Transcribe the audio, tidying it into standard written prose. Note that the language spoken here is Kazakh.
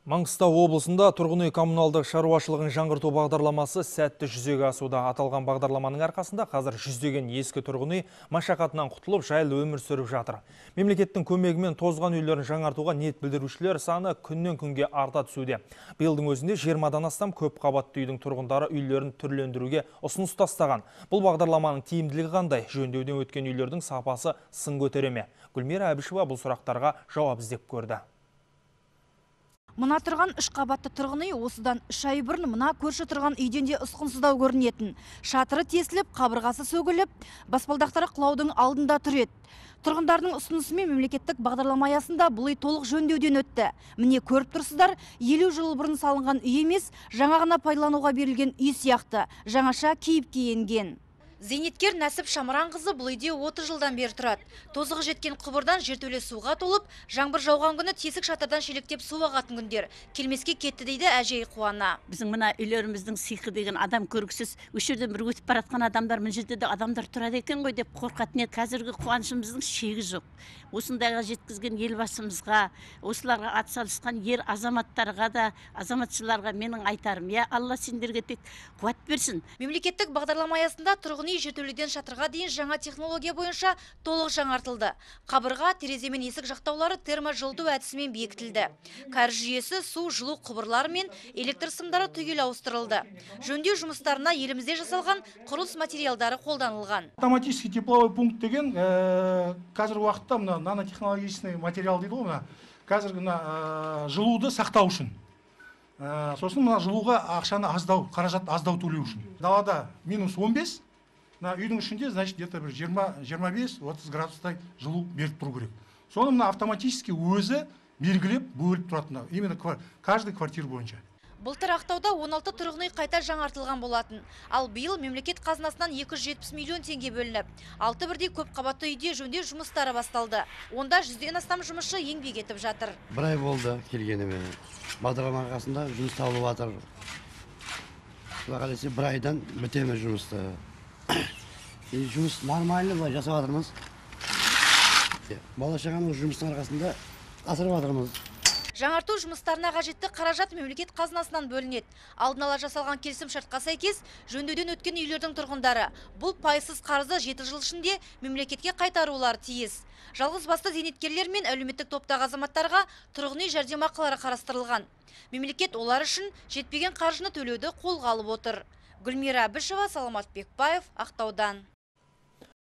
Маңғыстау облысында тұрғын үй коммуналдық шаруашылығын жаңғырту бағдарламасы сәтті жүзеге асуда. Аталған бағдарламаның арқасында қазір жүздеген ескі тұрғын үй машақатынан құтылып, жайлы өмір сүріп жатыр. Мемлекеттің көмегімен тозған үйлерін жаңартуға ниет білдірушілер саны күннен күнге арта түсуде. Биылдың өзінде 20-дан астам көп қабатты үйдің тұрғындары үйлерін түрлендіруге ұсыныс тастаған. Бұл бағдарламаның тиімділігі қандай? Жөндеуден өткен үйлердің сапасы сын көтере ме? Гүлмира Әбішева бұл сұрақтарға жауап іздеп көрді. Мына тұрған 3 қабатты тұрғын үй осыдан 3 ай бұрын мына көрші тұрған үйден де ұсқынсыздау көрінетін. Шатыры тесіліп, қабырғасы сөгіліп, баспалдақтары құлаудың алдында тұр еді. Тұрғындардың ұсынысымен мемлекеттік бағдарлама аясында бұл үй толық жөндеуден өтті. Міне көріп тұрсыздар, 50 жыл бұрын салынған үй емес, жаңа ғана пайдалануға берілген үй сияқты, жаңаша кейіпке енген. Зейнеткер Нәсіп Шамранқызы бұл үйде 30 жылдан бері тұрады. Тозығы жеткен құбырдан жертөле суға толып, жаңбыр жауған күні тесік шатырдан шелектеп су ағатын күндер. Келмеске кетті дейді әжей қуана. Біздің мына үйлеріміздің сиқы деген адам көргісіз, өш жерден бір өтіп баратқан адамдар, мына жерде де адамдар тұрады екен ғой деп қорқатын еді. Қазіргі қуанышымыздың шегі жоқ. Осындайға жеткізген елбасымызға, осыларға атсалысқан ер азаматтарға да, азаматшыларға менің айтарым, я Алла сендерге тек қуат берсін. Мемлекеттік бағдарлама аясында тұрғын үй жертөледен шатырға дейін жаңа технология бойынша толық жаңартылды. Қабырға, терезе мен есік жақтаулары терможылыту әдісімен бекітілді. Кәріз жүйесі, су, жылу құбырлары мен электр сымдары түгел ауыстырылды. Жөндеу жұмыстарына елімізде жасалған құрылыс материалдары қолданылған. Автоматический тепловой пункт деген қазіргі уақытта мына нанотехнологичный материал дейді ғой, қазіргі жылуды сақтау үшін. Сосын мына жылуға ақшаны аздау, қаражат аздау төлеу үшін. Далада -15, үйдің ішінде, значит, где-то 20-25-30 градустай жылу беріп тұру керек. Соны мына автоматически өзі белгілеп бөліп тұратын, именно каждый квартира бойынша. Былтыр Ақтауда 16 тұрғын үй қайта жаңартылған болатын. Ал биыл мемлекет қазынасынан 270 миллион теңге бөлініп, 6 бірдей көп қабатты үйде жөндеу жұмыстары басталды. Онда 100-ден астам жұмысшы еңбек етіп жатыр. Бір ай болды келгеніме. Бағдарлама арқасында жұмыс табылып жатыр. Құдай қаласа бір айдан бітеміз жұмысты. Жұмыс нормальный былай жасап жатырмыз. Бала-шағаның жұмыстың арқасында асырып жатырмыз. Жаңарту жұмыстарына қажетті қаражат мемлекет қазынасынан бөлінеді. Алдын ала жасалған келісім шартқа сәйкес жөндеуден өткен үйлердің тұрғындары бұл пайсыз қарызды 7 жыл ішінде мемлекетке қайтарулары тиіс. Жалғыз басты зейнеткерлер мен әлеуметтік топтағы азаматтарға тұрғын үй жәрдемақылары қарастырылған. Мемлекет олар үшін жетпеген қаржыны төлеуді қолға алып отыр. Гүлмира Әбішева, Саламат Бекбаев, Ақтаудан.